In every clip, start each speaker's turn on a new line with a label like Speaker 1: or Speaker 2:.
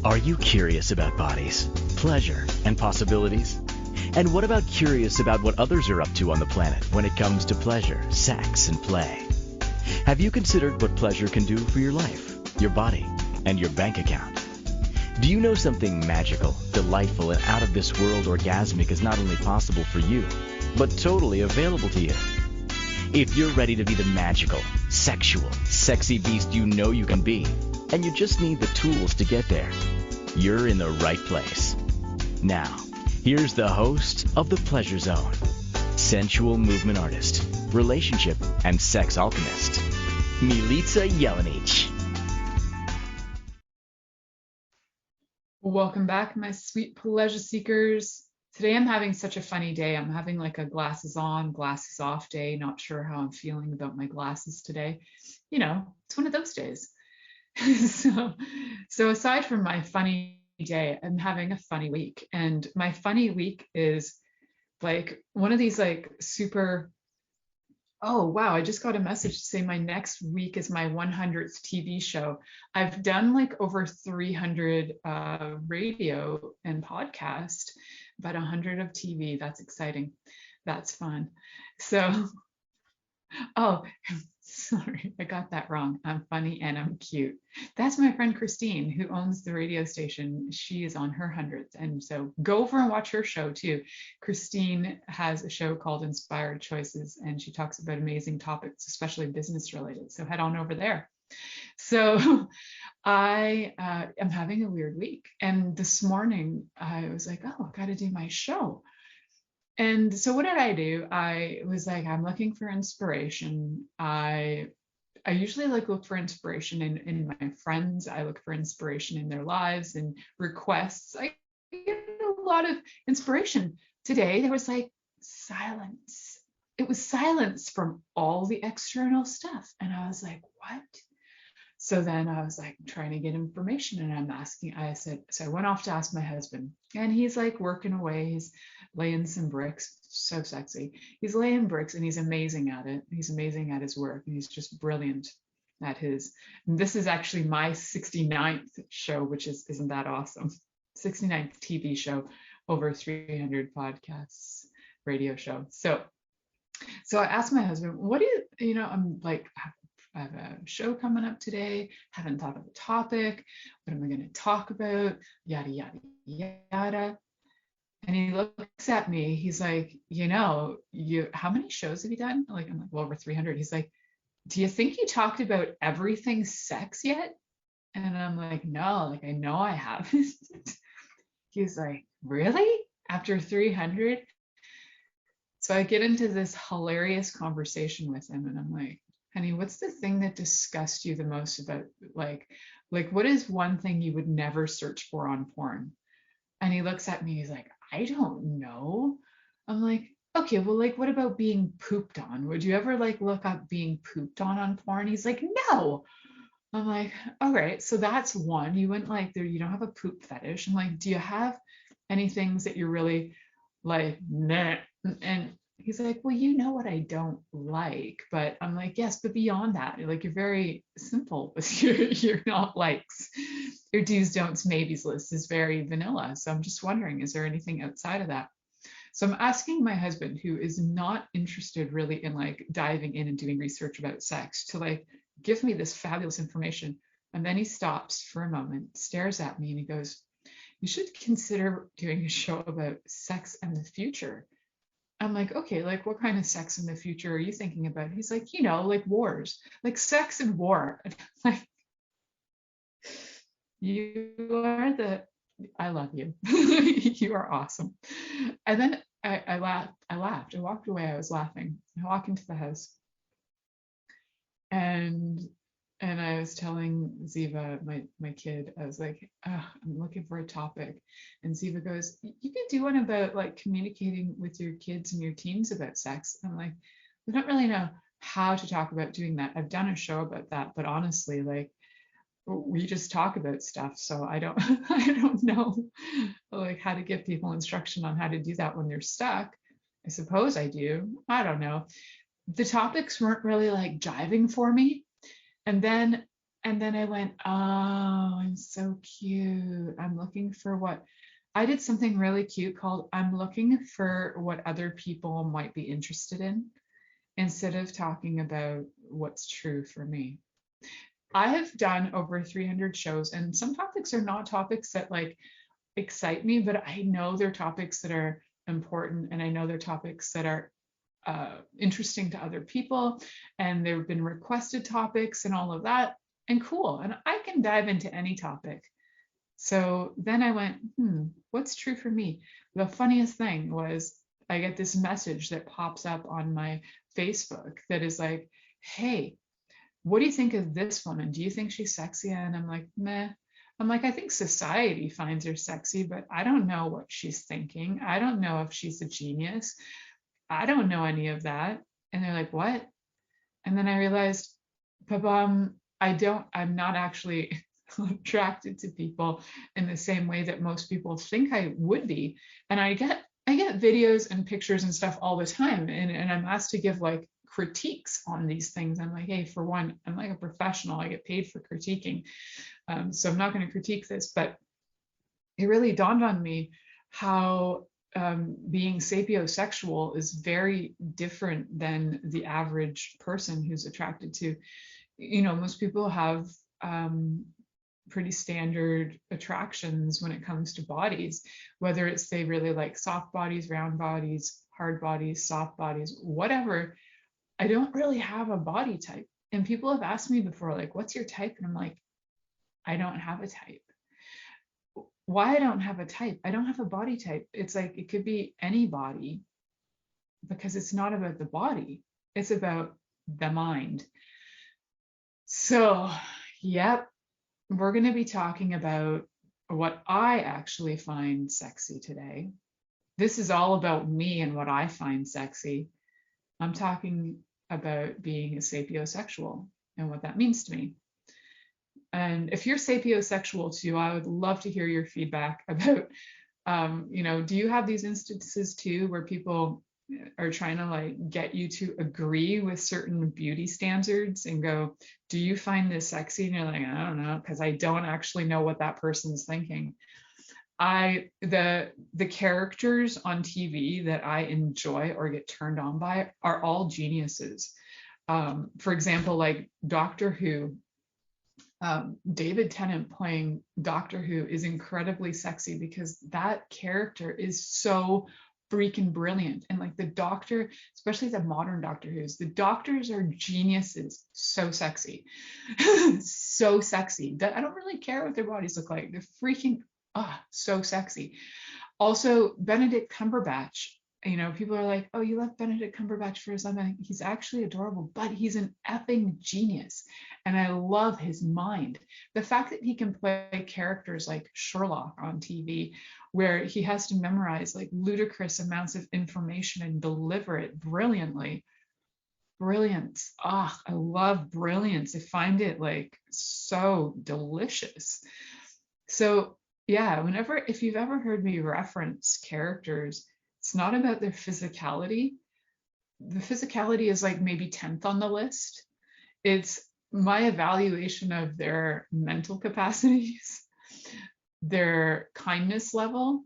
Speaker 1: Are you curious about bodies, pleasure, and possibilities? And what about curious about what others are up to on the planet when it comes to pleasure, sex, and play? Have you considered what pleasure can do for your life, your body, and your bank account? Do you know something magical, delightful, and out of this world orgasmic is not only possible for you, but totally available to you? If you're ready to be the magical, sexual, sexy beast you know you can be, and you just need the tools to get there, you're in the right place. Now, here's the host of The Pleasure Zone, sensual movement artist, relationship and sex alchemist, Milica Jelenic.
Speaker 2: Welcome back, my sweet pleasure seekers. Today I'm having such a funny day. I'm having like a glasses on, glasses off day. Not sure how I'm feeling about my glasses today. You know, it's one of those days. So aside from my funny day, I'm having a funny week. And my funny week is like one of these like super, oh wow, I just got a message to say my next week is my 100th TV show. I've done like over 300 radio and podcast, but 100 of TV. That's exciting. That's fun. So, oh, sorry, I got that wrong. I'm funny and I'm cute. That's my friend Christine, who owns the radio station. She is on her 100th. And so go over and watch her show too. Christine has a show called Inspired Choices, and she talks about amazing topics, especially business related. So head on over there. So I am having a weird week. And this morning I was like, oh, I got to do my show. And so what did I do? I was like, I'm looking for inspiration. I usually like look for inspiration in my friends. I look for inspiration in their lives and requests. I get a lot of inspiration. Today there was like silence. It was silence from all the external stuff. And I was like, what? So then I was like trying to get information, and I'm asking, so I went off to ask my husband, and he's like working away. He's laying some bricks, so sexy. He's laying bricks and he's amazing at it. He's amazing at his work, and he's just brilliant at his, and this is actually my 69th show, which isn't that awesome? 69th TV show, over 300 podcasts, radio show. So I asked my husband, what do you, I'm like, I have a show coming up today, haven't thought of a topic, what am I going to talk about, yada, yada, yada. And he looks at me, he's like, how many shows have you done? Like, I'm like, well, over 300. He's like, do you think you talked about everything sex yet? And I'm like, no, like, I know I haven't. He's like, really? After 300? So I get into this hilarious conversation with him, and I'm like, honey, what's the thing that disgusts you the most about like what is one thing you would never search for on porn? And he looks at me, he's like, I don't know. I'm like, okay, well, like, what about being pooped on? Would you ever like look up being pooped on porn? He's like, no. I'm like, all right, so that's one. You wouldn't like there, you don't have a poop fetish. I'm like, do you have any things that you're really like, nah? And he's like, well, you know what I don't like. But I'm like, yes, but beyond that, like, you're very simple with your not likes. Your do's, don'ts, maybes list is very vanilla. So I'm just wondering, is there anything outside of that? So I'm asking my husband, who is not interested really in like diving in and doing research about sex, to like give me this fabulous information. And then he stops for a moment, stares at me, and he goes, you should consider doing a show about sex and the future. I'm like, okay, like what kind of sex in the future are you thinking about? He's like, like wars, like sex and war. Like, I love you. You are awesome. And then I laughed. I walked away. I was laughing. I walked into the house, and I was telling Ziva, my kid, I was like, I'm looking for a topic. And Ziva goes, you could do one about like communicating with your kids and your teens about sex. I'm like, I don't really know how to talk about doing that. I've done a show about that, but honestly, like, we just talk about stuff. So I don't know like how to give people instruction on how to do that when they're stuck. I suppose I do. I don't know. The topics weren't really like jiving for me. And then I went, oh, I'm so cute. I'm looking for what I did something really cute called I'm looking for what other people might be interested in instead of talking about what's true for me. I have done over 300 shows, and some topics are not topics that like excite me, but I know they're topics that are important, and I know they're topics that are interesting to other people, and there have been requested topics and all of that, and cool. And I can dive into any topic. So then I went, what's true for me? The funniest thing was I get this message that pops up on my Facebook that is like, hey, what do you think of this woman? Do you think she's sexy? And I'm like, meh. I'm like, I think society finds her sexy, but I don't know what she's thinking. I don't know if she's a genius. I don't know any of that. And they're like, what? And then I realized, I'm not actually attracted to people in the same way that most people think I would be. And I get videos and pictures and stuff all the time. And I'm asked to give like critiques on these things. I'm like, hey, for one, I'm like a professional. I get paid for critiquing. So I'm not going to critique this, but it really dawned on me how being sapiosexual is very different than the average person who's attracted to, most people have pretty standard attractions when it comes to bodies, whether it's they really like soft bodies, round bodies, hard bodies, soft bodies, whatever. I don't really have a body type. And people have asked me before, like, what's your type? And I'm like, I don't have a type. Why I don't have a type? I don't have a body type. It's like, it could be any body because it's not about the body. It's about the mind. So, yep, we're going to be talking about what I actually find sexy today. This is all about me and what I find sexy. I'm talking about being a sapiosexual and what that means to me. And if you're sapiosexual too, I would love to hear your feedback about, do you have these instances too where people are trying to like get you to agree with certain beauty standards and go, do you find this sexy? And you're like, I don't know, because I don't actually know what that person's thinking. The characters on TV that I enjoy or get turned on by are all geniuses. For example, like Doctor Who, David Tennant playing Doctor Who is incredibly sexy because that character is so freaking brilliant. And like the Doctor, especially the modern Doctor Who's, the Doctors are geniuses, so sexy. So sexy that I don't really care what their bodies look like. They're freaking so sexy. Also, Benedict Cumberbatch. People are like, oh, you love Benedict Cumberbatch for something. He's actually adorable, but he's an effing genius. And I love his mind. The fact that he can play characters like Sherlock on TV, where he has to memorize like ludicrous amounts of information and deliver it brilliantly. Brilliance. I love brilliance. I find it like so delicious. So yeah, if you've ever heard me reference characters, it's not about their physicality. The physicality is like maybe 10th on the list. It's my evaluation of their mental capacities, their kindness level,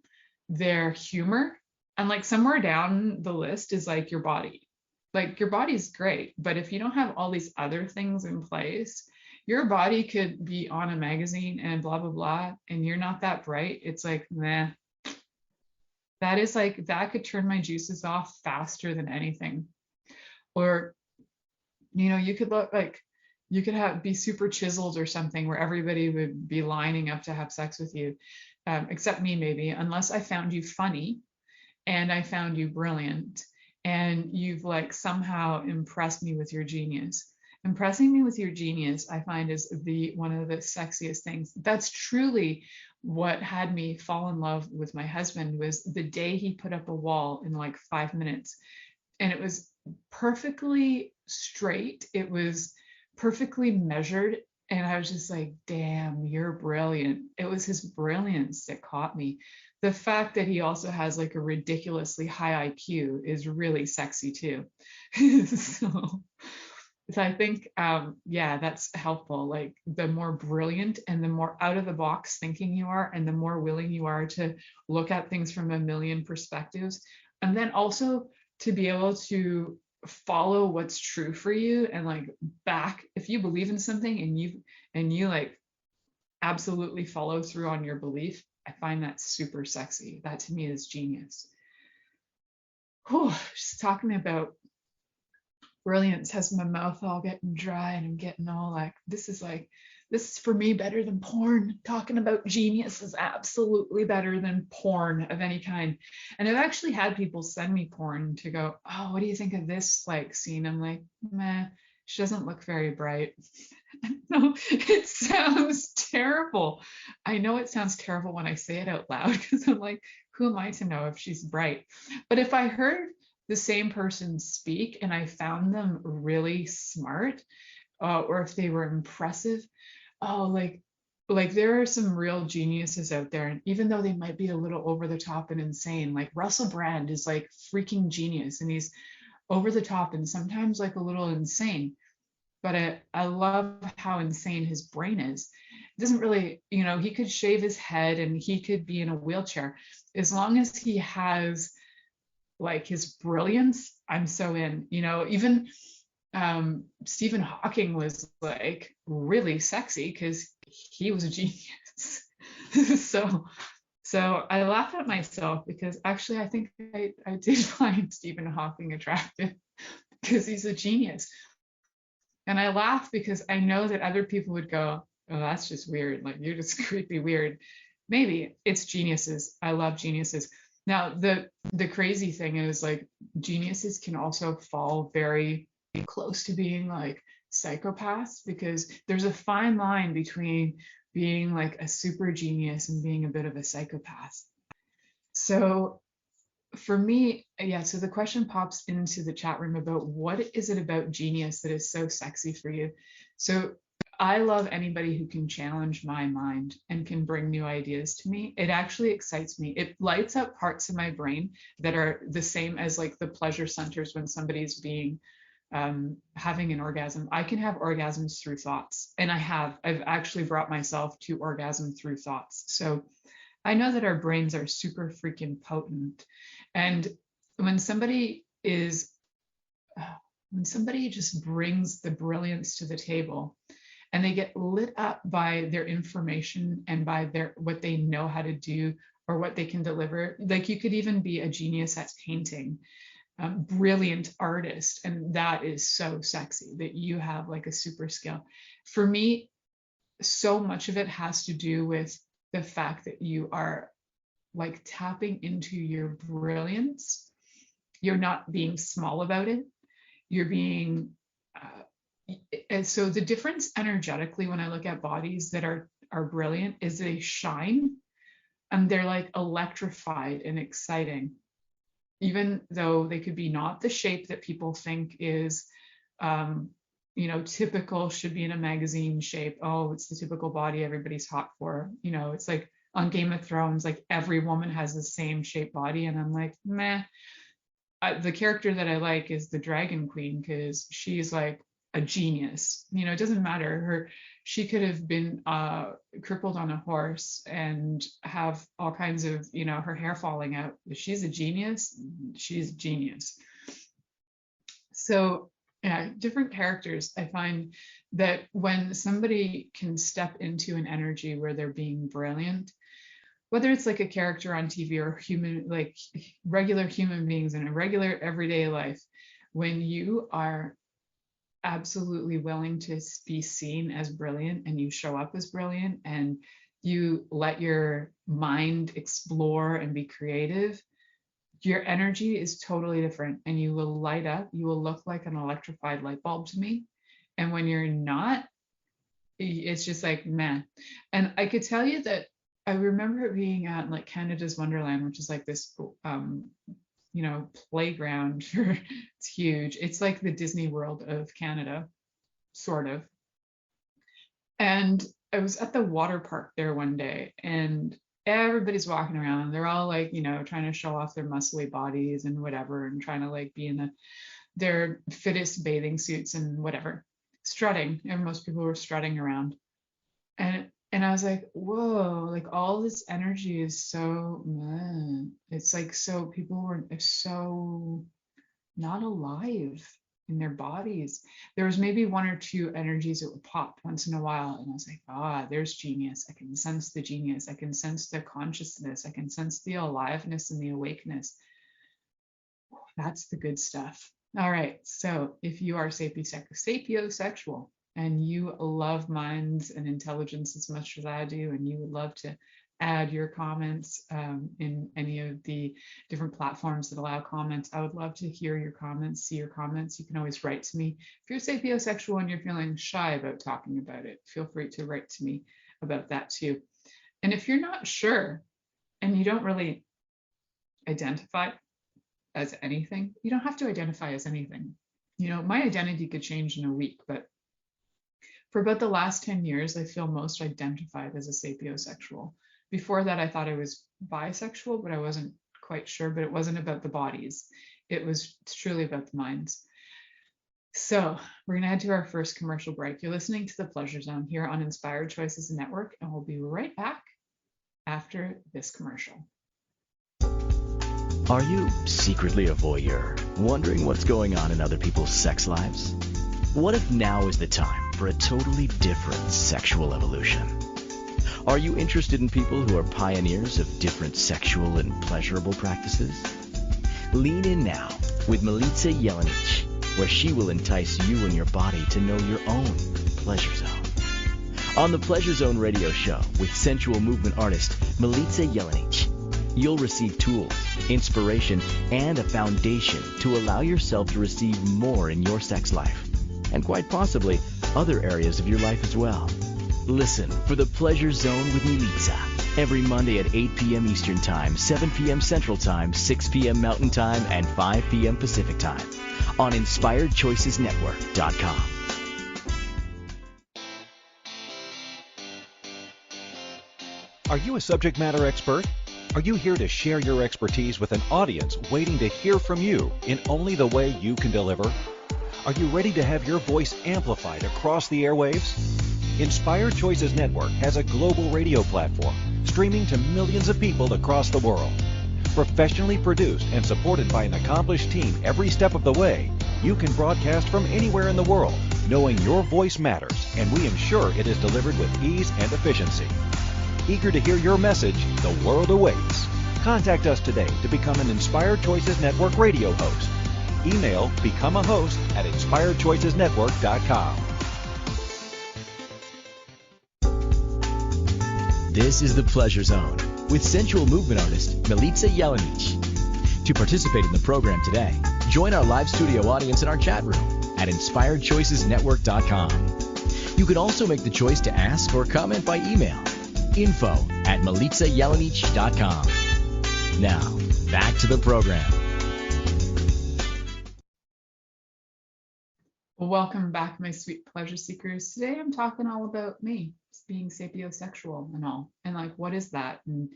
Speaker 2: their humor, and like somewhere down the list is like your body. Like your body's great, but if you don't have all these other things in place, your body could be on a magazine and blah, blah, blah, and you're not that bright. It's like, meh. That is like, that could turn my juices off faster than anything. Or, you could look like, you could be super chiseled or something where everybody would be lining up to have sex with you, except me maybe, unless I found you funny and I found you brilliant and you've like somehow impressed me with your genius. Impressing me with your genius, I find, is one of the sexiest things. That's truly what had me fall in love with my husband, was the day he put up a wall in like 5 minutes. And it was perfectly straight. It was perfectly measured. And I was just like, damn, you're brilliant. It was his brilliance that caught me. The fact that he also has like a ridiculously high IQ is really sexy too. So So I think, yeah, that's helpful. Like the more brilliant and the more out of the box thinking you are, and the more willing you are to look at things from a million perspectives, and then also to be able to follow what's true for you and like back if you believe in something and you like absolutely follow through on your belief. I find that super sexy. That to me is genius. Whew, just talking about brilliance has my mouth all getting dry and I'm getting all like, this is for me better than porn. Talking about genius is absolutely better than porn of any kind. And I've actually had people send me porn to go, oh, what do you think of this like scene? I'm like, meh, she doesn't look very bright. No, it sounds terrible. I know it sounds terrible when I say it out loud because I'm like, who am I to know if she's bright? But if I heard the same person speak and I found them really smart, or if they were impressive, oh, like there are some real geniuses out there, and even though they might be a little over the top and insane, like Russell Brand is like freaking genius, and he's over the top and sometimes like a little insane. But I love how insane his brain is. It doesn't really, he could shave his head and he could be in a wheelchair. As long as he has like his brilliance, I'm so in. Even Stephen Hawking was like really sexy because he was a genius. so so I laugh at myself because actually I think I did find Stephen Hawking attractive because he's a genius. And I laugh because I know that other people would go, oh, that's just weird. Like you're just creepy weird. Maybe it's geniuses. I love geniuses. Now the crazy thing is like geniuses can also fall very close to being like psychopaths because there's a fine line between being like a super genius and being a bit of a psychopath. So for me, yeah, so the question pops into the chat room about what is it about genius that is so sexy for you? So I love anybody who can challenge my mind and can bring new ideas to me. It actually excites me. It lights up parts of my brain that are the same as like the pleasure centers when somebody's being having an orgasm. I can have orgasms through thoughts, and I've actually brought myself to orgasm through thoughts. So I know that our brains are super freaking potent. And when somebody is, when somebody just brings the brilliance to the table and they get lit up by their information and by their what they know how to do or what they can deliver, like you could even be a genius at painting, brilliant artist, and that is so sexy that you have like a super skill. For me, so much of it has to do with the fact that you are like tapping into your brilliance. You're not being small about it. You're being, and so the difference energetically when I look at bodies that are brilliant is they shine and they're like electrified and exciting, even though they could be not the shape that people think is typical, should be in a magazine shape. Oh, it's the typical body everybody's hot for. It's like on Game of Thrones, like every woman has the same shaped body. And I'm like, meh. The character that I like is the Dragon Queen because she's like a genius. It doesn't matter. She could have been crippled on a horse and have all kinds of, her hair falling out. If she's a genius, she's a genius. So yeah, different characters. I find that when somebody can step into an energy where they're being brilliant, whether it's like a character on TV or human, like regular human beings in a regular everyday life, when you are absolutely willing to be seen as brilliant and you show up as brilliant and you let your mind explore and be creative, your energy is totally different and you will light up. You will look like an electrified light bulb to me. And when you're not, it's just like, man. And I could tell you that I remember it being at like Canada's Wonderland, which is like this, playground for, it's huge. It's like the Disney World of Canada, sort of. And I was at the water park there one day and everybody's walking around. They're all like, trying to show off their muscly bodies and whatever and trying to like be in their fittest bathing suits and whatever, strutting, and most people were strutting around. And I was like, whoa, like all this energy is so, it's like, so people were so not alive in their bodies. There was maybe one or two energies that would pop once in a while. And I was like, there's genius. I can sense the genius. I can sense the consciousness. I can sense the aliveness and the awakeness. That's the good stuff. All right. So if you are sapiosexual and you love minds and intelligence as much as I do, and you would love to add your comments in any of the different platforms that allow comments, I would love to hear your comments, see your comments. You can always write to me. If you're sapiosexual and you're feeling shy about talking about it, feel free to write to me about that too. And if you're not sure and you don't really identify as anything, you don't have to identify as anything. You know, my identity could change in a week, but for about the last 10 years, I feel most identified as a sapiosexual. Before that, I thought I was bisexual, but I wasn't quite sure. But it wasn't about the bodies. It was truly about the minds. So we're going to head to our first commercial break. You're listening to The Pleasure Zone here on Inspired Choices Network, and we'll be right back after this commercial.
Speaker 1: Are you secretly a voyeur, wondering what's going on in other people's sex lives? What if now is the time for a totally different sexual evolution? Are you interested in people who are pioneers of different sexual and pleasurable practices? Lean in now with Milica Jelenic, where she will entice you and your body to know your own pleasure zone. On the Pleasure Zone radio show with sensual movement artist Milica Jelenic, you'll receive tools, inspiration, and a foundation to allow yourself to receive more in your sex life, and quite possibly other areas of your life as well. Listen for The Pleasure Zone with Milica every Monday at 8 p.m. Eastern Time, 7 p.m. Central Time, 6 p.m. Mountain Time, and 5 p.m. Pacific Time on InspiredChoicesNetwork.com.
Speaker 3: Are you a subject matter expert? Are you here to share your expertise with an audience waiting to hear from you in only the way you can deliver? Are you ready to have your voice amplified across the airwaves? Inspired Choices Network has a global radio platform streaming to millions of people across the world. Professionally produced and supported by an accomplished team every step of the way, you can broadcast from anywhere in the world, knowing your voice matters, and we ensure it is delivered with ease and efficiency. Eager to hear your message, the world awaits. Contact us today to become an Inspired Choices Network radio host. Email become a host at inspiredchoicesnetwork.com.
Speaker 1: This is The Pleasure Zone with sensual movement artist Milica Jelenic. To participate in the program today, join our live studio audience in our chat room at inspiredchoicesnetwork.com. You can also make the choice to ask or comment by email, info@milicajelenic.com. Now, back to the program.
Speaker 2: Welcome back, my sweet pleasure seekers. Today I'm talking all about me, being sapiosexual and all, and like, what is that? And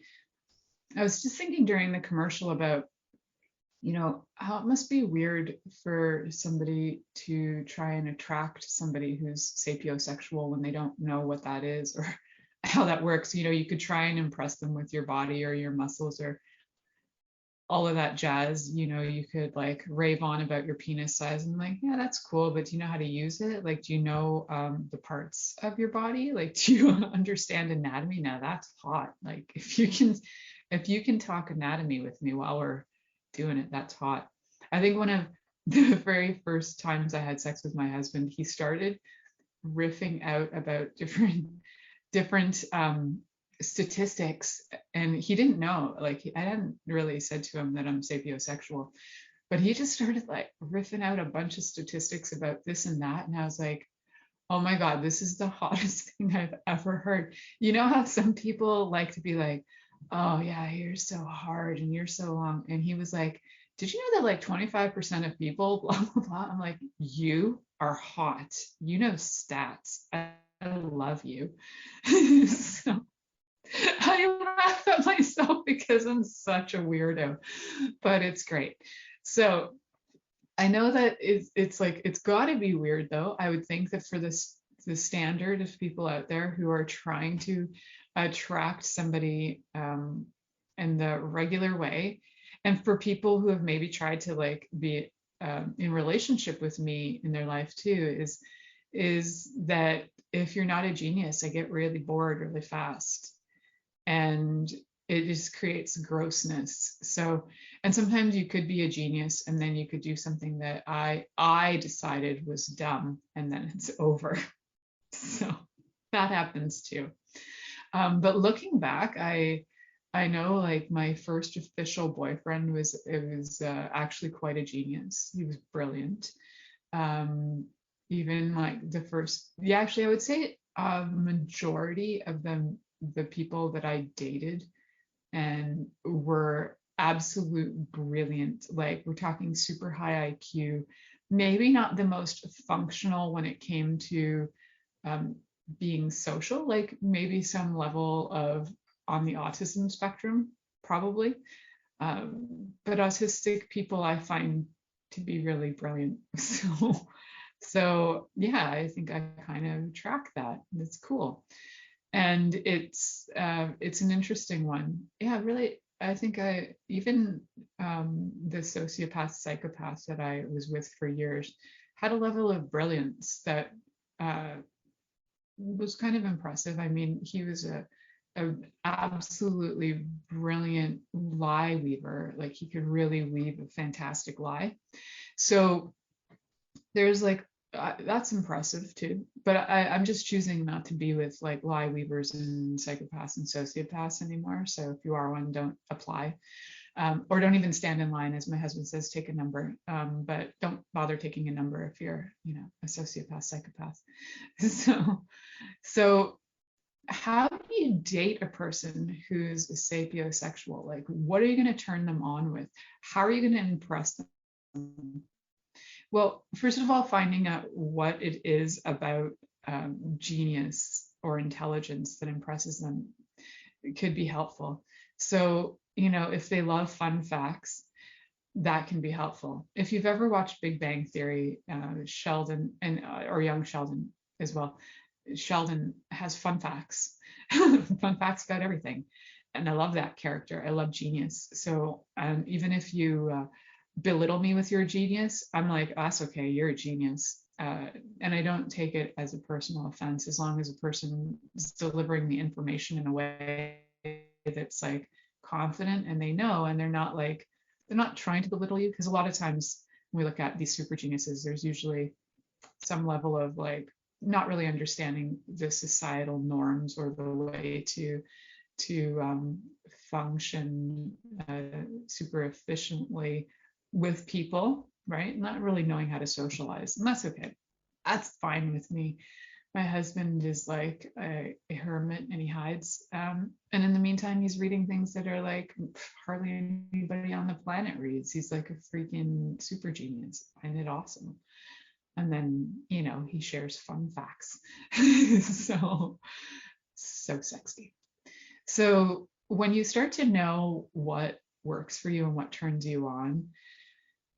Speaker 2: I was just thinking during the commercial about, you know, how it must be weird for somebody to try and attract somebody who's sapiosexual when they don't know what that is or how that works. You know, you could try and impress them with your body or your muscles or all of that jazz. You know, you could like rave on about your penis size and like, yeah, that's cool, but do you know how to use it? Like, do you know the parts of your body? Like, do you understand anatomy? Now that's hot. Like, if you can talk anatomy with me while we're doing it, that's hot. I think one of the very first times I had sex with my husband, he started riffing out about different statistics, and he didn't know, like, I hadn't really said to him that I'm sapiosexual, but he just started like riffing out a bunch of statistics about this and that, and I was like, oh my God, this is the hottest thing I've ever heard. You know how some people like to be like, oh yeah, you're so hard and you're so long, and he was like, did you know that like 25% of people blah blah blah? I'm like, you are hot, you know stats, I love you. So I laugh at myself because I'm such a weirdo, but it's great. So I know that it's like, it's got to be weird though. I would think that for this, the standard of people out there who are trying to attract somebody in the regular way, and for people who have maybe tried to like be in relationship with me in their life too, is that if you're not a genius, I get really bored really fast, and it just creates grossness. So, and sometimes you could be a genius and then you could do something that I decided was dumb, and then it's over. So that happens too. But looking back, I know like my first official boyfriend was actually quite a genius. He was brilliant. Even like the first, yeah, actually I would say a majority of the people that I dated and were absolute brilliant. Like we're talking super high IQ, maybe not the most functional when it came to um, being social, like maybe some level of on the autism spectrum, probably. But autistic people I find to be really brilliant. So yeah, I think I kind of track that. It's cool. And it's an interesting one. Yeah, really, I think I even the sociopath psychopath that I was with for years had a level of brilliance that uh, was kind of impressive. I mean, he was a absolutely brilliant lie weaver. Like he could really weave a fantastic lie. So there's like that's impressive too. But I'm just choosing not to be with like lie weavers and psychopaths and sociopaths anymore. So if you are one, don't apply. Or don't even stand in line, as my husband says, take a number. But don't bother taking a number if you're, you know, a sociopath, psychopath. So how do you date a person who's a sapiosexual? Like, what are you going to turn them on with? How are you going to impress them? Well, first of all, finding out what it is about genius or intelligence that impresses them could be helpful. So, you know, if they love fun facts, that can be helpful. If you've ever watched Big Bang Theory, Sheldon and or young Sheldon as well, Sheldon has fun facts, fun facts about everything. And I love that character. I love genius. So even if you belittle me with your genius, I'm like, oh, that's okay, you're a genius. And I don't take it as a personal offense as long as a person is delivering the information in a way that's like confident and they know, and they're not trying to belittle you. Because a lot of times when we look at these super geniuses, there's usually some level of like not really understanding the societal norms or the way to function super efficiently with people, right? Not really knowing how to socialize, and that's okay. That's fine with me. My husband is like a hermit and he hides. And in the meantime, he's reading things that are like hardly anybody on the planet reads. He's like a freaking super genius. I find it awesome. And then, you know, he shares fun facts. so sexy. So when you start to know what works for you and what turns you on,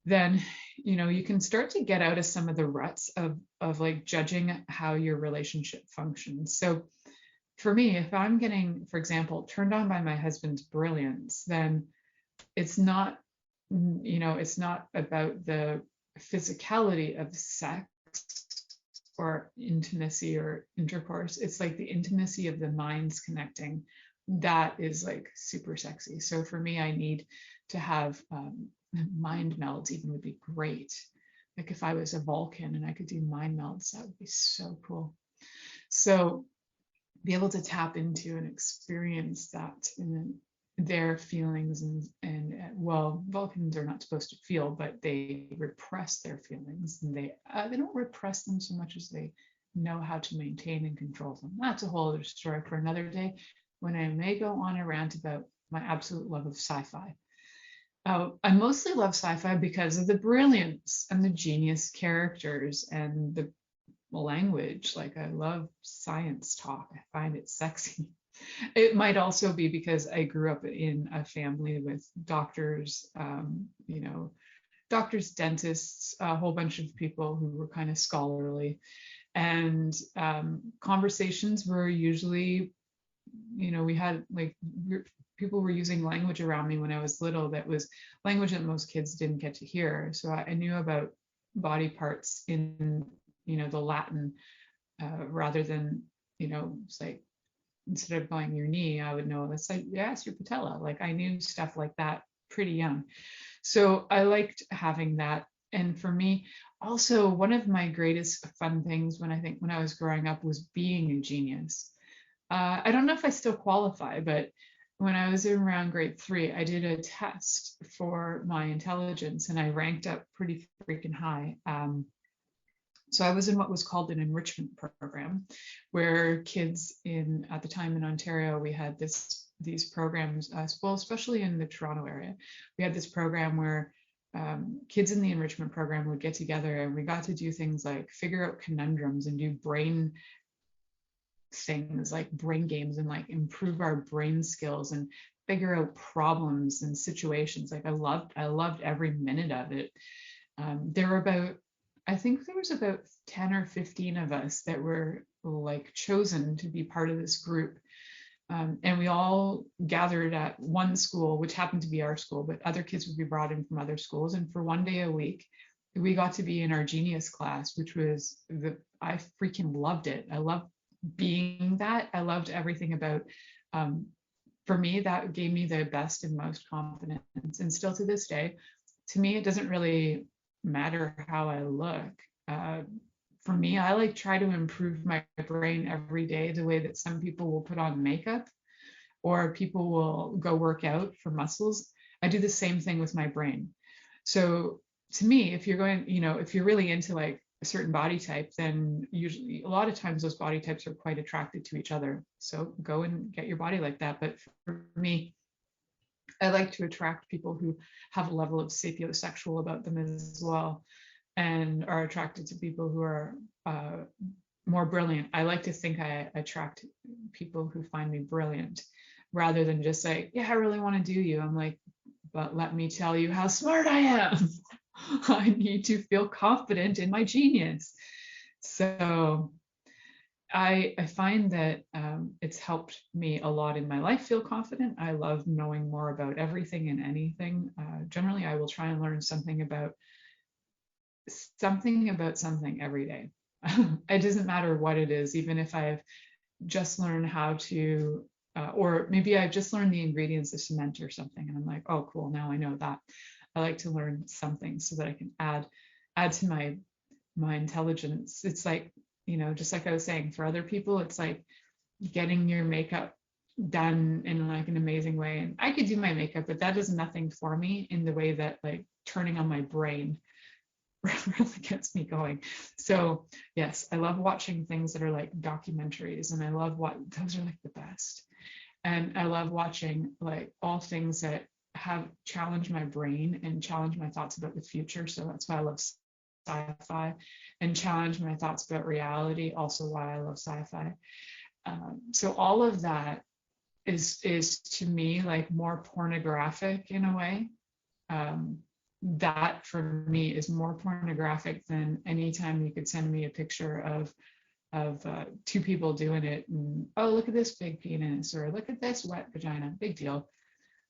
Speaker 2: then you know you can start to get out of some of the ruts of like judging how your relationship functions. So for me, if I'm getting, for example, turned on by my husband's brilliance, then it's not, you know, it's not about the physicality of sex or intimacy or intercourse. It's like the intimacy of the minds connecting. That is like super sexy. So for me, I need to have mind melds even would be great. Like if I was a Vulcan and I could do mind melds, that would be so cool. So be able to tap into and experience that in their feelings and well, Vulcans are not supposed to feel, but they repress their feelings, and they don't repress them so much as they know how to maintain and control them. That's a whole other story for another day, when I may go on a rant about my absolute love of sci-fi. I mostly love sci-fi because of the brilliance and the genius characters and the language. Like I love science talk. I find it sexy. It might also be because I grew up in a family with doctors, you know, doctors, dentists, a whole bunch of people who were kind of scholarly. And conversations were usually, we had like people were using language around me when I was little that was language that most kids didn't get to hear. So I knew about body parts in, the Latin, rather than, it's like, instead of going your knee, I would know that's like, yeah, it's your patella. Like I knew stuff like that pretty young. So I liked having that. And for me, also one of my greatest fun things when I was growing up was being a genius. I don't know if I still qualify, but when I was around grade 3, I did a test for my intelligence and I ranked up pretty freaking high. So I was in what was called an enrichment program, where kids at the time in Ontario, we had these programs, well, especially in the Toronto area, we had this program where kids in the enrichment program would get together and we got to do things like figure out conundrums and do brain things like brain games and like improve our brain skills and figure out problems and situations. Like I loved every minute of it. I think there was about 10 or 15 of us that were like chosen to be part of this group. And we all gathered at one school, which happened to be our school, but other kids would be brought in from other schools. And for one day a week, we got to be in our genius class, which was I freaking loved it. I loved being that. I loved everything about, for me, that gave me the best and most confidence. And still to this day, to me, it doesn't really matter how I look. For me, I like try to improve my brain every day the way that some people will put on makeup or people will go work out for muscles. I do the same thing with my brain. So to me, if you're really into like a certain body type, then usually a lot of times those body types are quite attracted to each other. So go and get your body like that. But for me, I like to attract people who have a level of sapiosexual about them as well and are attracted to people who are more brilliant. I like to think I attract people who find me brilliant rather than just like, yeah, I really want to do you. I'm like, but let me tell you how smart I am. I need to feel confident in my genius. So I find that it's helped me a lot in my life feel confident. I love knowing more about everything and anything. Generally, I will try and learn something about something every day. It doesn't matter what it is, even if I've just learned how to, or maybe I've just learned the ingredients of cement or something, and I'm like, oh, cool, now I know that. I like to learn something so that I can add to my intelligence. It's like, just like I was saying, for other people, it's like getting your makeup done in like an amazing way. And I could do my makeup, but that does nothing for me in the way that like turning on my brain really gets me going. So yes, I love watching things that are like documentaries, and I love those are like the best. And I love watching like all things that have challenged my brain and challenge my thoughts about the future. So that's why I love sci-fi, and challenge my thoughts about reality, also why I love sci-fi. So all of that is to me like more pornographic in a way. That for me is more pornographic than anytime you could send me a picture of two people doing it and, oh, look at this big penis, or look at this wet vagina. Big deal.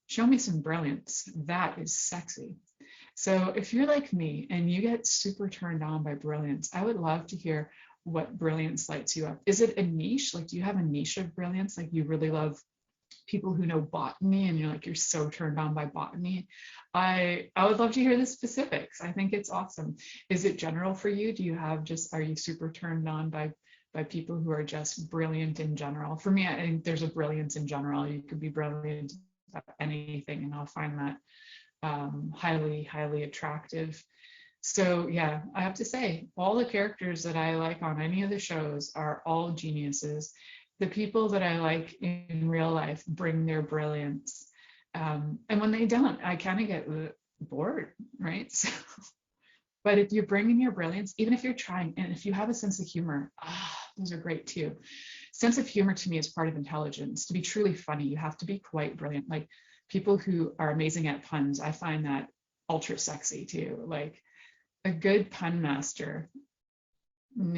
Speaker 2: Show me some brilliance. That is sexy. So if you're like me and you get super turned on by brilliance, I would love to hear what brilliance lights you up. Is it a niche? Like, do you have a niche of brilliance? Like, you really love people who know botany and you're so turned on by botany. I would love to hear the specifics. I think it's awesome. Is it general for you? Are you super turned on by people who are just brilliant in general? For me, I think there's a brilliance in general. You could be brilliant about anything, and I'll find that highly, highly attractive. So yeah, I have to say, all the characters that I like on any of the shows are all geniuses. The people that I like in real life bring their brilliance. And when they don't, I kind of get bored, right? So, but if you bring in your brilliance, even if you're trying, and if you have a sense of humor, those are great too. Sense of humor to me is part of intelligence. To be truly funny, you have to be quite brilliant. Like people who are amazing at puns, I find that ultra sexy too. Like a good pun master.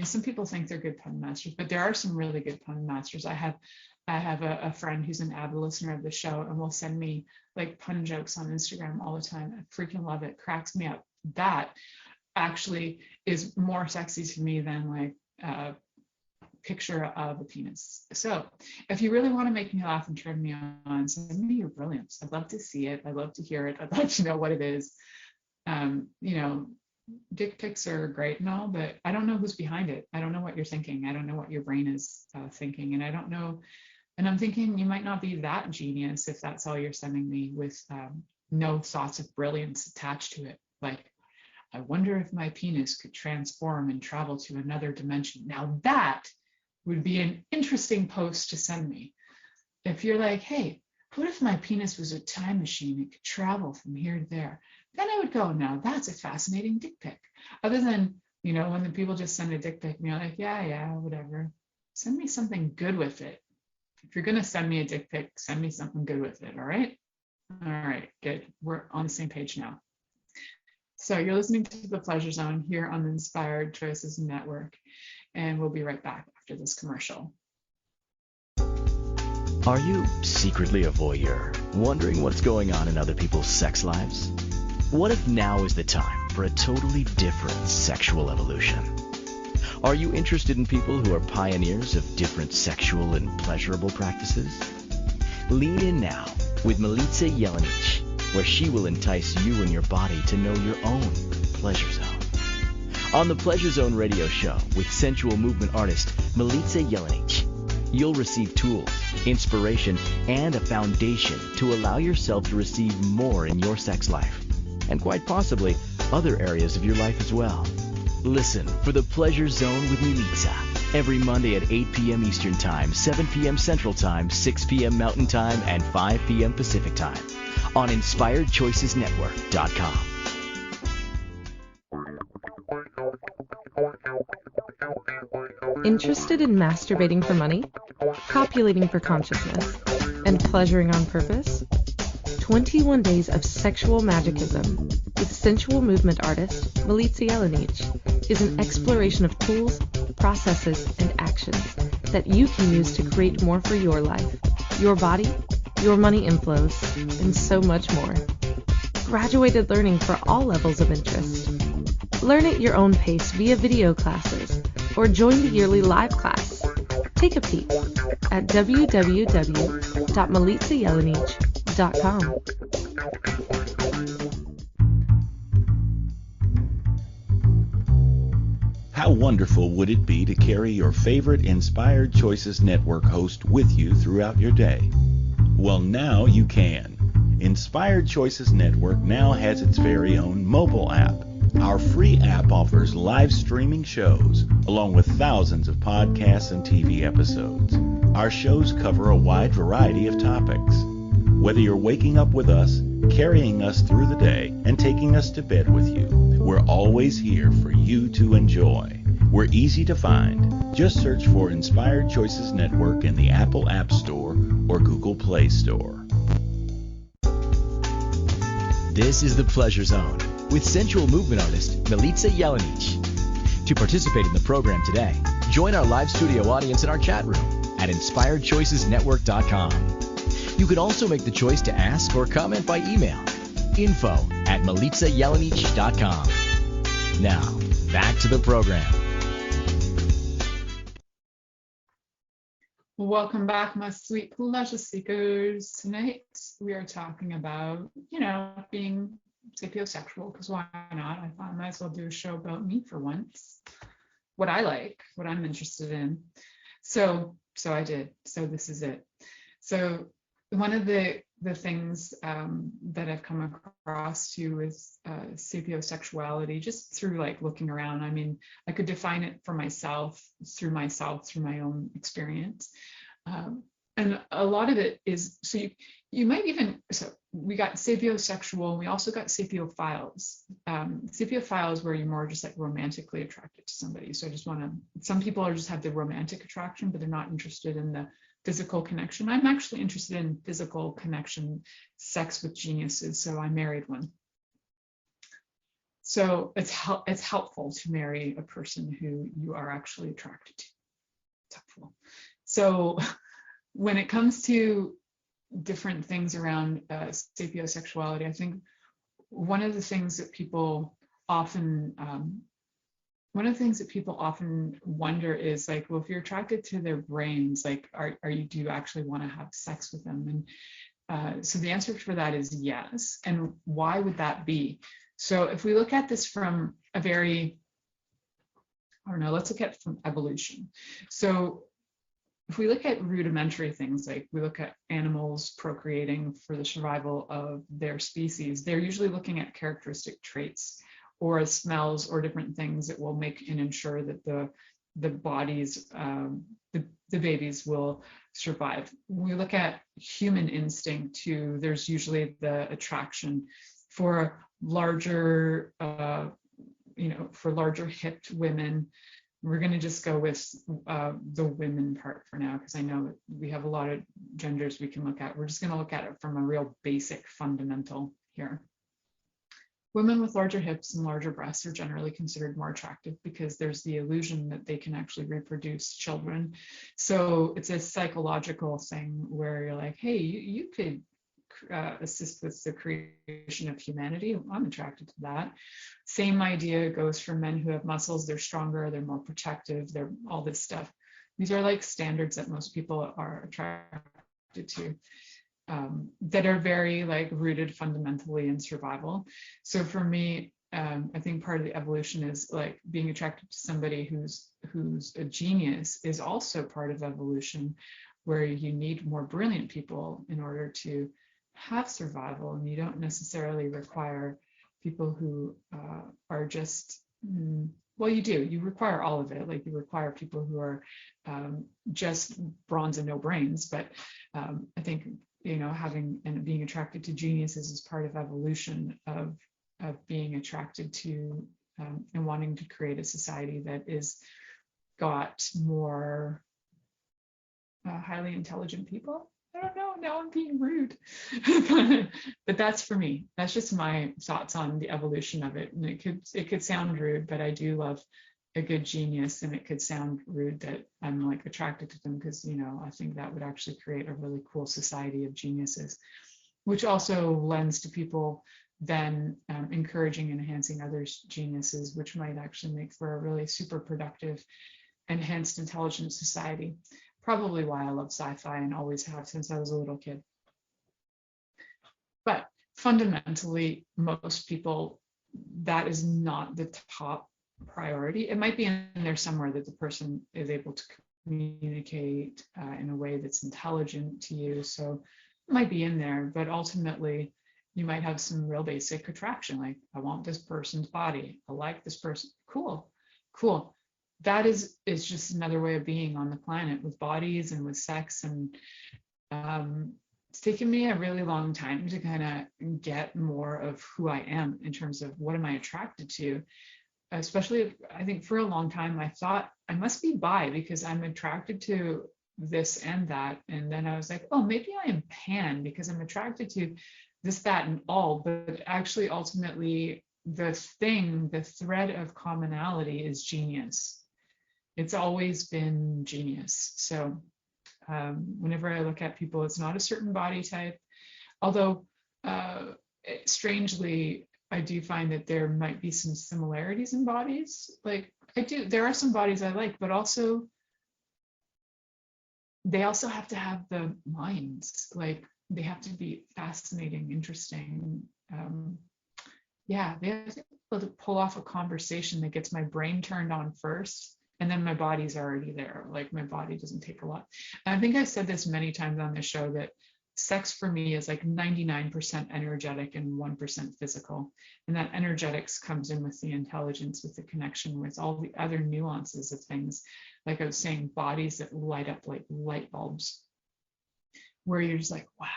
Speaker 2: Some people think they're good pun masters, but there are some really good pun masters. I have a friend who's an avid listener of the show and will send me like pun jokes on Instagram all the time. I freaking love it. Cracks me up. That actually is more sexy to me than like a picture of a penis. So if you really want to make me laugh and turn me on, send me your brilliance. I'd love to see it. I'd love to hear it. I'd love to know what it is. Dick pics are great and all, but I don't know who's behind it. I don't know what you're thinking. I don't know what your brain is thinking. And I don't know. And I'm thinking you might not be that genius if that's all you're sending me with no thoughts of brilliance attached to it. Like, I wonder if my penis could transform and travel to another dimension. Now that would be an interesting post to send me. If you're like, hey, what if my penis was a time machine? It could travel from here to there. Then I would go, now that's a fascinating dick pic. Other than, when the people just send a dick pic and you're like, yeah, whatever. Send me something good with it. If you're going to send me a dick pic, send me something good with it. All right? All right, good. We're on the same page now. So you're listening to The Pleasure Zone here on the Inspired Choices Network. And we'll be right back after this commercial.
Speaker 1: Are you secretly a voyeur, wondering what's going on in other people's sex lives? What if now is the time for a totally different sexual evolution? Are you interested in people who are pioneers of different sexual and pleasurable practices? Lean in now with Milica Jelenic, where she will entice you and your body to know your own pleasure zone. On the Pleasure Zone radio show with sensual movement artist Milica Jelenic, you'll receive tools, inspiration, and a foundation to allow yourself to receive more in your sex life, and quite possibly other areas of your life as well. Listen for The Pleasure Zone with Milica every Monday at 8 p.m. Eastern Time, 7 p.m. Central Time, 6 p.m. Mountain Time, and 5 p.m. Pacific Time on InspiredChoicesNetwork.com.
Speaker 4: Interested in masturbating for money, copulating for consciousness, and pleasuring on purpose? 21 Days of Sexual Magicism with sensual movement artist Milica Jelenic is an exploration of tools, processes, and actions that you can use to create more for your life, your body, your money inflows, and so much more. Graduated learning for all levels of interest. Learn at your own pace via video classes or join the yearly live class. Take a peek at www.milicajelenic.com.
Speaker 5: How wonderful would it be to carry your favorite Inspired Choices Network host with you throughout your day? Well, now you can. Inspired Choices Network now has its very own mobile app. Our free app offers live streaming shows, along with thousands of podcasts and TV episodes. Our shows cover a wide variety of topics. Whether you're waking up with us, carrying us through the day, and taking us to bed with you, we're always here for you to enjoy. We're easy to find. Just search for Inspired Choices Network in the Apple App Store or Google Play Store.
Speaker 1: This is The Pleasure Zone with sensual movement artist Milica Jelenic. To participate in the program today, join our live studio audience in our chat room at InspiredChoicesNetwork.com. You can also make the choice to ask or comment by email, info@milicajelenic.com. Now, back to the program.
Speaker 2: Welcome back, my sweet pleasure seekers. Tonight we are talking about, being sapiosexual, because why not? I thought I might as well do a show about me for once. What I like, what I'm interested in. So I did. So this is it. So one of the things that I've come across too is sapiosexuality, just through like looking around. I mean, I could define it for myself, through my own experience. And a lot of it is, so you might even, so we got sapiosexual, we also got sapiophiles. Sapiophiles where you're more just like romantically attracted to somebody. So I just some people are just have the romantic attraction, but they're not interested in the physical connection. I'm actually interested in physical connection, sex with geniuses, so I married one. So it's helpful to marry a person who you are actually attracted to. It's helpful. So when it comes to different things around sapiosexuality, I think one of the things that people often wonder is like, well, if you're attracted to their brains, like, do you actually want to have sex with them? And so the answer for that is yes. And why would that be? So if we look at this from let's look at it from evolution. So if we look at rudimentary things, like we look at animals procreating for the survival of their species, they're usually looking at characteristic traits or smells or different things that will make and ensure that the bodies, the babies will survive. When we look at human instinct too, there's usually the attraction for larger, for larger hipped women. We're going to just go with the women part for now, because I know we have a lot of genders we can look at. We're just going to look at it from a real basic fundamental here. Women with larger hips and larger breasts are generally considered more attractive because there's the illusion that they can actually reproduce children. So it's a psychological thing where you're like, hey, you could assist with the creation of humanity. I'm attracted to that. Same idea goes for men who have muscles. They're stronger, they're more protective, they're all this stuff. These are like standards that most people are attracted to, that are very like rooted fundamentally in survival. So for me, I think part of the evolution is like being attracted to somebody who's a genius is also part of evolution, where you need more brilliant people in order to have survival, and you don't necessarily require people who are just, well, you require all of it. Like you require people who are just bronze and no brains, but I think, having and being attracted to geniuses is part of evolution of being attracted to and wanting to create a society that is got more highly intelligent people. I don't know, now I'm being rude. But that's for me. That's just my thoughts on the evolution of it. And it could sound rude, but I do love a good genius, and it could sound rude that I'm like attracted to them because, I think that would actually create a really cool society of geniuses, which also lends to people then encouraging and enhancing others' geniuses, which might actually make for a really super productive, enhanced intelligent society. Probably why I love sci-fi and always have since I was a little kid. But fundamentally, most people, that is not the top priority. It might be in there somewhere that the person is able to communicate in a way that's intelligent to you. So it might be in there, but ultimately you might have some real basic attraction. Like, I want this person's body. I like this person. Cool. That is just another way of being on the planet with bodies and with sex. And it's taken me a really long time to kind of get more of who I am in terms of what am I attracted to. Especially, I think for a long time, I thought I must be bi because I'm attracted to this and that. And then I was like, oh, maybe I am pan because I'm attracted to this, that, and all. But actually, ultimately, the thread of commonality is genius. It's always been genius. So whenever I look at people, it's not a certain body type. Although, strangely, I do find that there might be some similarities in bodies. Like there are some bodies I like, but also they also have to have the minds. Like they have to be fascinating, interesting. They have to be able to pull off a conversation that gets my brain turned on first, and then my body's already there. Like my body doesn't take a lot. And I think I've said this many times on the show that sex for me is like 99% energetic and 1% physical. And that energetics comes in with the intelligence, with the connection, with all the other nuances of things. Like I was saying, bodies that light up like light bulbs, where you're just like, wow,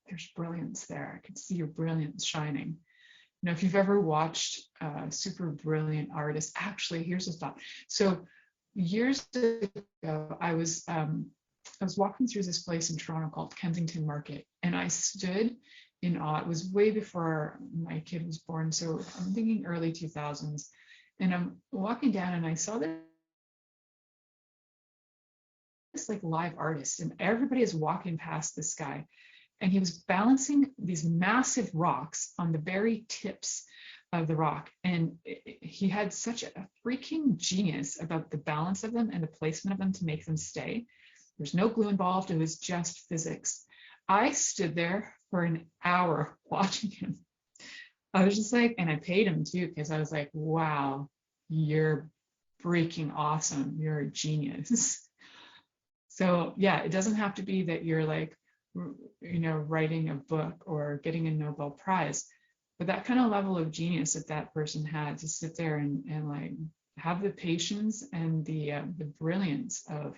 Speaker 2: there's brilliance there. I can see your brilliance shining. If you've ever watched super brilliant artists, actually, here's a thought. So years ago, I was walking through this place in Toronto called Kensington Market, and I stood in awe. It was way before my kid was born, so I'm thinking early 2000s. And I'm walking down and I saw this like live artist, and everybody is walking past this guy, and he was balancing these massive rocks on the very tips of the rock. And he had such a freaking genius about the balance of them and the placement of them to make them stay. There's no glue involved. It was just physics. I stood there for an hour watching him. I was just like, and I paid him too, because I was like, wow, you're freaking awesome. You're a genius. So yeah, it doesn't have to be that you're like, writing a book or getting a Nobel Prize, but that kind of level of genius that that person had to sit there and like have the patience and the brilliance of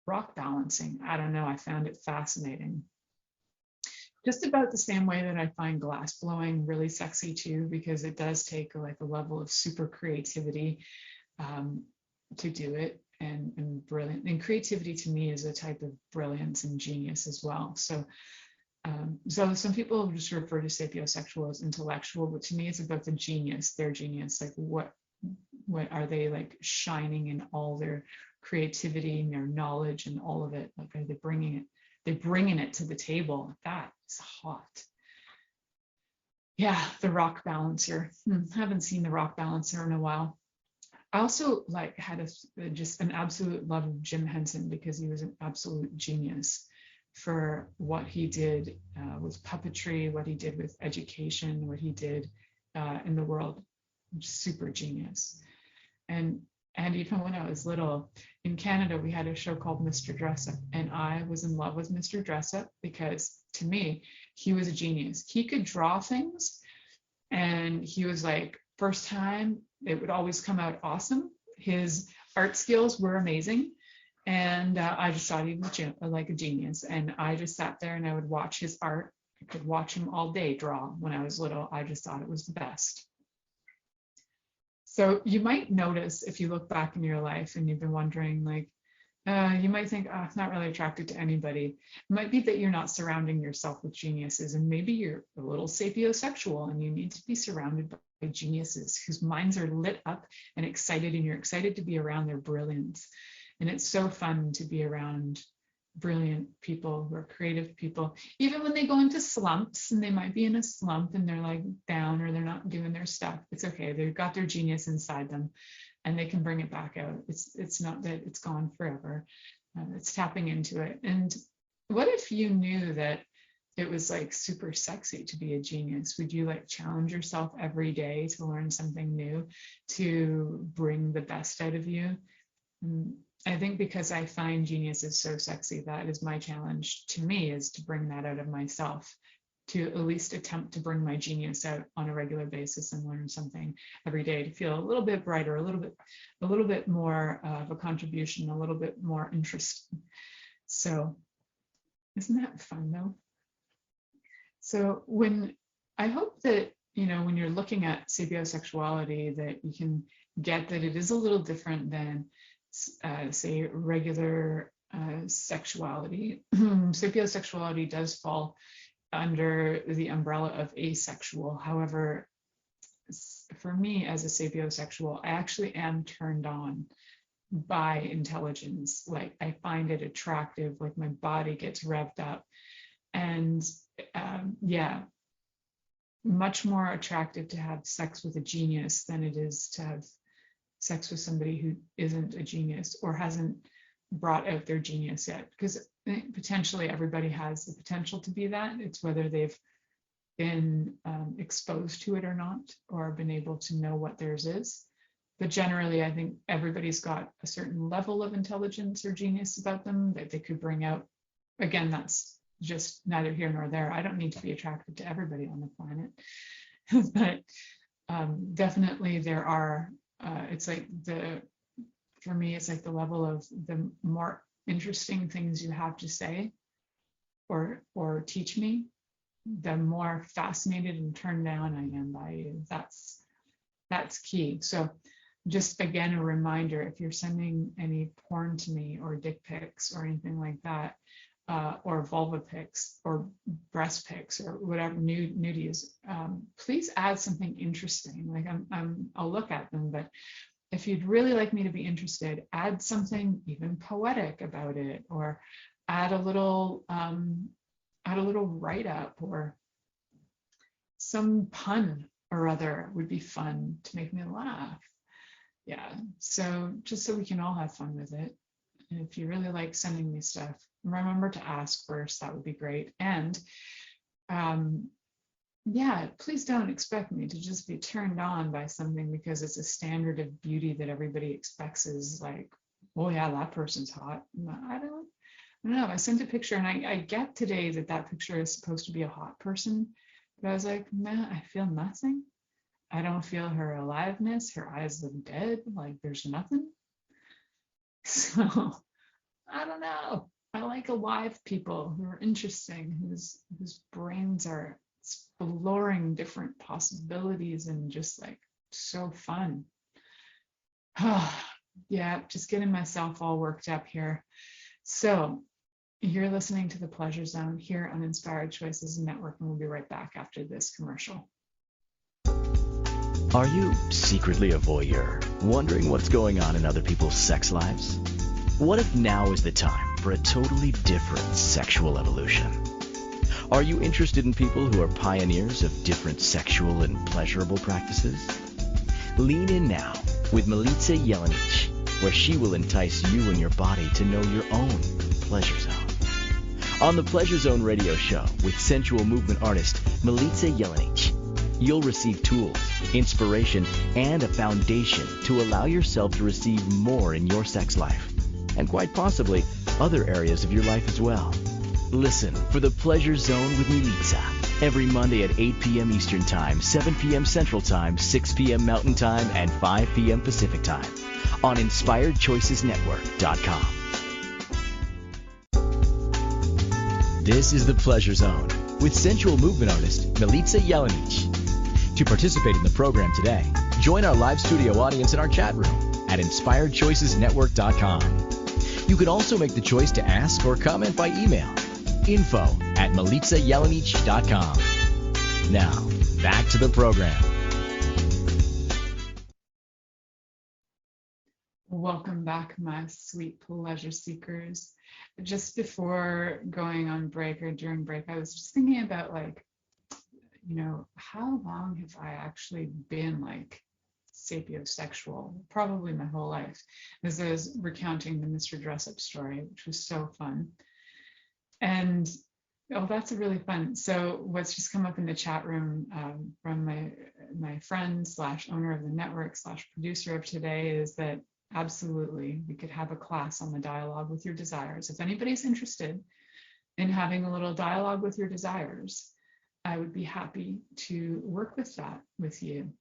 Speaker 2: rock balancing. I don't know, I found it fascinating. Just about the same way that I find glass blowing really sexy too, because it does take like a level of super creativity to do it, and brilliant. And creativity to me is a type of brilliance and genius as well. So some people just refer to sapiosexual as intellectual, but to me it's about the genius, their genius. Like what are they like shining in all their creativity and their knowledge and all of it? Like are they bringing it? They're bringing it to the table. That is hot. Yeah, the rock balancer. Haven't seen the rock balancer in a while. I also like had just an absolute love of Jim Henson, because he was an absolute genius for what he did with puppetry, what he did with education, what he did in the world. Super genius. And even when I was little, in Canada, we had a show called Mr. Dressup, and I was in love with Mr. Dressup because to me, he was a genius. He could draw things, and he was like, first time, it would always come out awesome. His art skills were amazing. And I just thought he was like a genius. And I just sat there and I would watch his art. I could watch him all day draw when I was little. I just thought it was the best. So you might notice if you look back in your life and you've been wondering, like, you might think, oh, I'm not really attracted to anybody. It might be that you're not surrounding yourself with geniuses, and maybe you're a little sapiosexual and you need to be surrounded by geniuses whose minds are lit up and excited, and you're excited to be around their brilliance. And it's so fun to be around brilliant people who are creative people, even when they go into slumps, and they might be in a slump and they're like down or they're not doing their stuff. It's okay. They've got their genius inside them and they can bring it back out. It's not that it's gone forever. It's tapping into it. And what if you knew that it was like super sexy to be a genius? Would you like challenge yourself every day to learn something new, to bring the best out of you? I think because I find genius is so sexy, that is my challenge to me, is to bring that out of myself, to at least attempt to bring my genius out on a regular basis and learn something every day, to feel a little bit brighter, a little bit more of a contribution, a little bit more interesting. So isn't that fun though? So I hope that, when you're looking at sapiosexuality, that you can get that it is a little different than say regular sexuality. Sapiosexuality does fall under the umbrella of asexual. However, for me as a sapiosexual, I actually am turned on by intelligence. Like I find it attractive, like my body gets revved up, and much more attractive to have sex with a genius than it is to have sex with somebody who isn't a genius or hasn't brought out their genius yet, because potentially everybody has the potential to be that. It's whether they've been exposed to it or not, or been able to know what theirs is. But generally, I think everybody's got a certain level of intelligence or genius about them that they could bring out. Again, that's just neither here nor there. I don't need to be attracted to everybody on the planet. But definitely there are, it's like for me, it's like the level of the more interesting things you have to say or teach me, the more fascinated and turned down I am by you. That's key. So just again, a reminder, if you're sending any porn to me or dick pics or anything like that, or vulva pics or breast pics or whatever nudies, please add something interesting. Like I'll look at them, but if you'd really like me to be interested, add something even poetic about it, or add a little write-up, or some pun or other would be fun to make me laugh. Yeah, so just so we can all have fun with it. And if you really like sending me stuff, remember to ask first. That would be great. And yeah, please don't expect me to just be turned on by something because it's a standard of beauty that everybody expects is like, oh yeah, that person's hot. I don't know. I sent a picture, and I get today that picture is supposed to be a hot person, but I was like, nah, I feel nothing. I don't feel her aliveness. Her eyes look dead. Like there's nothing. So I don't know. I like alive people who are interesting, whose brains are exploring different possibilities and just like so fun. Yeah, just getting myself all worked up here. So you're listening to The Pleasure Zone here on Inspired Choices Network, and we'll be right back after this commercial.
Speaker 1: Are you secretly a voyeur, wondering what's going on in other people's sex lives? What if now is the time for a totally different sexual evolution? Are you interested in people who are pioneers of different sexual and pleasurable practices? Lean in now with Milica Jelenic, where she will entice you and your body to know your own pleasure zone. On the Pleasure Zone radio show with sensual movement artist Milica Jelenic, you'll receive tools, inspiration, and a foundation to allow yourself to receive more in your sex life, and quite possibly other areas of your life as well. Listen for the Pleasure Zone with Milica every Monday at 8 p.m. Eastern Time, 7 p.m. Central Time, 6 p.m. Mountain Time, and 5 p.m. Pacific Time on InspiredChoicesNetwork.com. This is the Pleasure Zone with sensual movement artist Milica Jelenic. To participate in the program today, join our live studio audience in our chat room at InspiredChoicesNetwork.com. You can also make the choice to ask or comment by email, info@MilicaJelenic.com. Now, back to the program.
Speaker 2: Welcome back, my sweet pleasure seekers. Just before going on break or during break, I was just thinking about like, how long have I actually been like sapiosexual? Probably my whole life. As I was recounting the Mr. Dress-Up story, which was so fun. And that's really fun. So what's just come up in the chat room from my friend / owner of the network / producer of today is that absolutely we could have a class on the dialogue with your desires. If anybody's interested in having a little dialogue with your desires, I would be happy to work with that with you.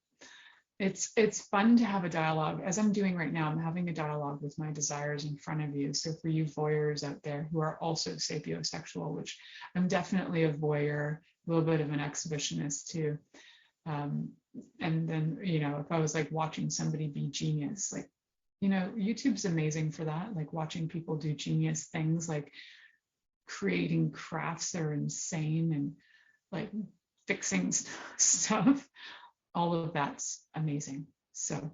Speaker 2: It's fun to have a dialogue. As I'm doing right now, I'm having a dialogue with my desires in front of you. So for you voyeurs out there who are also sapiosexual, which I'm definitely a voyeur, a little bit of an exhibitionist too. And then, if I was like watching somebody be genius, like, YouTube's amazing for that, like watching people do genius things, like creating crafts that are insane and like fixing stuff. All of that's amazing. So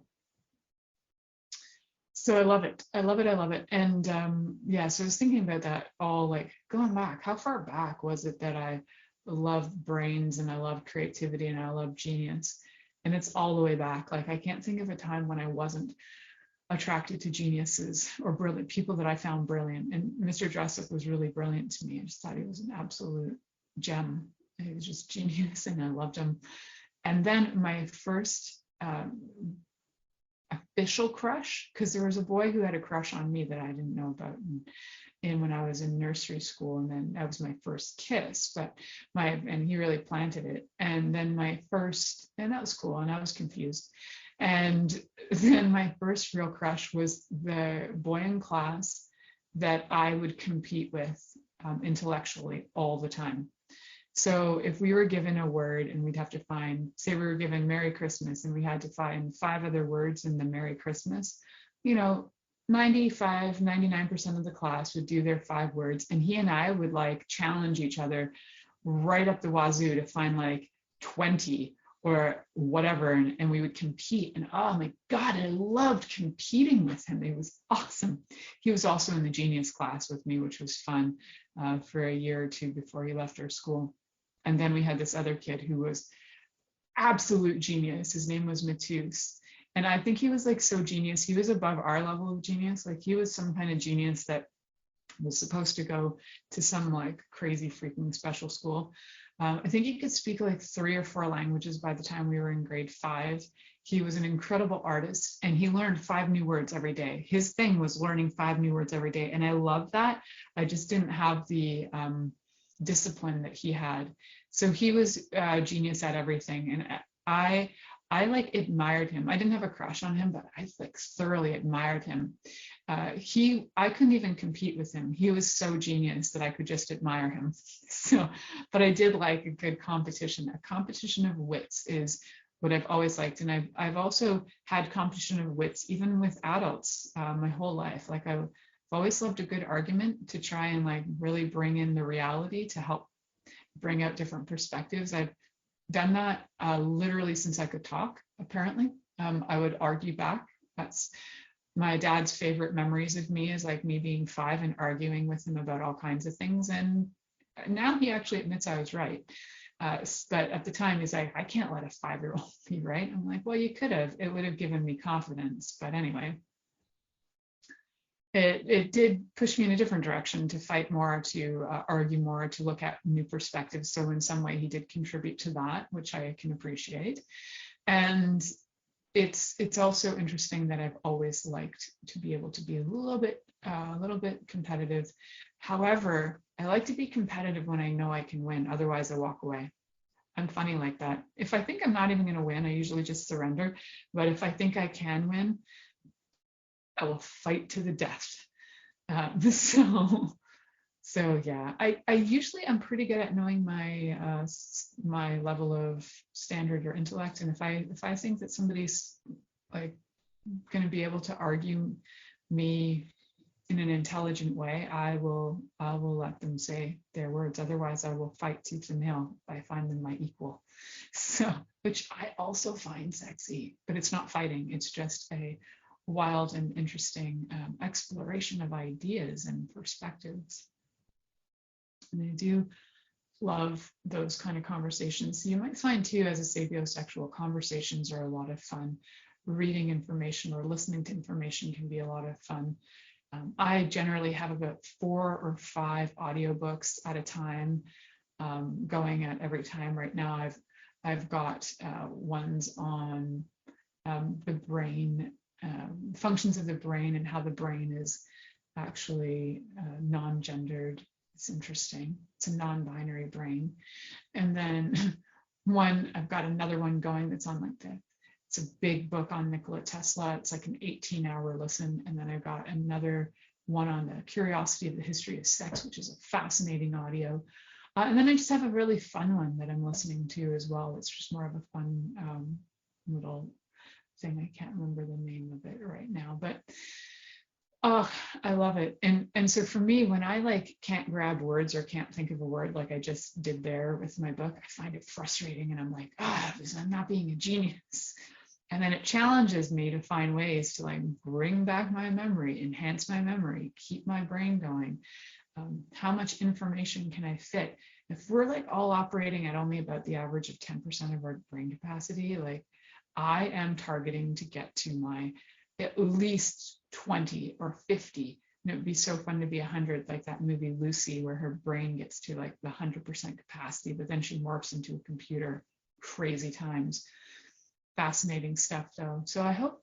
Speaker 2: I love it. I love it. And so I was thinking about that all, like going back, how far back was it that I loved brains and I loved creativity and I loved genius? And it's all the way back. Like I can't think of a time when I wasn't attracted to geniuses or brilliant people that I found brilliant. And Mr. Dress-Up was really brilliant to me. I just thought he was an absolute gem. He was just genius and I loved him. And then my first official crush, because there was a boy who had a crush on me that I didn't know about and when I was in nursery school, and then that was my first kiss, and he really planted it. And then and that was cool, and I was confused. And then my first real crush was the boy in class that I would compete with intellectually all the time. So if we were given a word and we'd have to find, say we were given Merry Christmas and we had to find 5 other words in the Merry Christmas, 99% of the class would do their 5 words, and he and I would like challenge each other. right up the wazoo to find like 20 or whatever, and we would compete. And oh my God, I loved competing with him. It was awesome. He was also in the genius class with me, which was fun for a year or two before he left our school. And then we had this other kid who was absolute genius. His name was Matus. And I think he was like so genius. He was above our level of genius. Like he was some kind of genius that was supposed to go to some like crazy freaking special school. I think he could speak like 3 or 4 languages by the time we were in grade 5. He was an incredible artist, and he learned 5 new words every day. His thing was learning 5 new words every day. And I love that. I just didn't have the discipline that he had. So he was a genius at everything. And I like admired him. I didn't have a crush on him, but I like thoroughly admired him. I couldn't even compete with him. He was so genius that I could just admire him. So, but I did like a good competition. A competition of wits is what I've always liked. And I've also had competition of wits, even with adults, my whole life. Like I've always loved a good argument to try and like really bring in the reality to help bring out different perspectives. I've done that literally since I could talk, apparently. I would argue back. That's my dad's favorite memories of me, is like me being 5 and arguing with him about all kinds of things. And now he actually admits I was right. But at the time he's like, I can't let a 5-year-old be right. I'm like, well, you could have. It would have given me confidence. But anyway, it did push me in a different direction, to fight more, to argue more, to look at new perspectives. So in some way he did contribute to that, which I can appreciate. And it's also interesting that I've always liked to be able to be a little bit competitive. However, I like to be competitive when I know I can win. Otherwise, I walk away. I'm funny like that. If I think I'm not even going to win, I usually just surrender. But if I think I can win, I will fight to the death. So yeah, I usually am pretty good at knowing my level of standard or intellect. And if I think that somebody's like going to be able to argue me in an intelligent way, I will let them say their words. Otherwise, I will fight tooth and nail if I find them my equal. So, which I also find sexy, but it's not fighting. It's just a wild and interesting exploration of ideas and perspectives. And I do love those kind of conversations. You might find too, as a sapiosexual, conversations are a lot of fun. Reading information or listening to information can be a lot of fun. I generally have about 4 or 5 audiobooks at a time going at every time. Right now I've got ones on the brain, functions of the brain, and how the brain is actually non-gendered. It's interesting. It's a non-binary brain. And then I've got another one going that's on like it's a big book on Nikola Tesla. It's like an 18-hour listen. And then I've got another one on the curiosity of the history of sex, which is a fascinating audio. And then I just have a really fun one that I'm listening to as well. It's just more of a fun little thing. I can't remember the name of it right now, but oh, I love it. And so for me, when I like can't grab words or can't think of a word like I just did there with my book, I find it frustrating, and I'm like, I'm not being a genius. And then it challenges me to find ways to like bring back my memory, enhance my memory, keep my brain going. How much information can I fit? If we're like all operating at only about the average of 10% of our brain capacity, like I am targeting to get to my at least 20 or 50. And it would be so fun to be 100, like that movie Lucy, where her brain gets to like the 100% capacity, but then she morphs into a computer. Crazy times. Fascinating stuff though. So I hope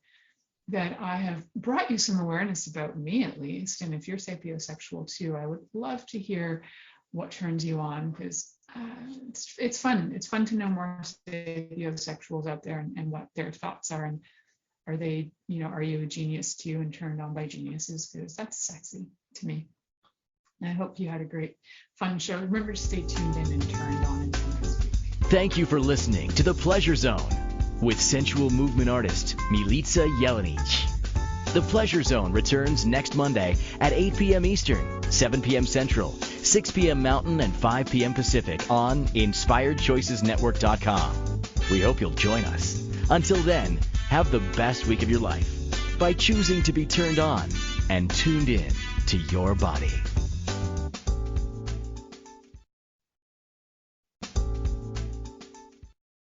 Speaker 2: that I have brought you some awareness about me at least. And if you're sapiosexual too, I would love to hear what turns you on, because it's fun. It's fun to know more sapiosexuals out there and what their thoughts are. And are they, are you a genius too and turned on by geniuses? Because that's sexy to me. And I hope you had a great, fun show. Remember to stay tuned in and turned on until next week.
Speaker 1: Thank you for listening to The Pleasure Zone with sensual movement artist Milica Jelenic. The Pleasure Zone returns next Monday at 8 p.m. Eastern, 7 p.m. Central, 6 p.m. Mountain, and 5 p.m. Pacific on InspiredChoicesNetwork.com. We hope you'll join us. Until then, have the best week of your life by choosing to be turned on and tuned in to your body.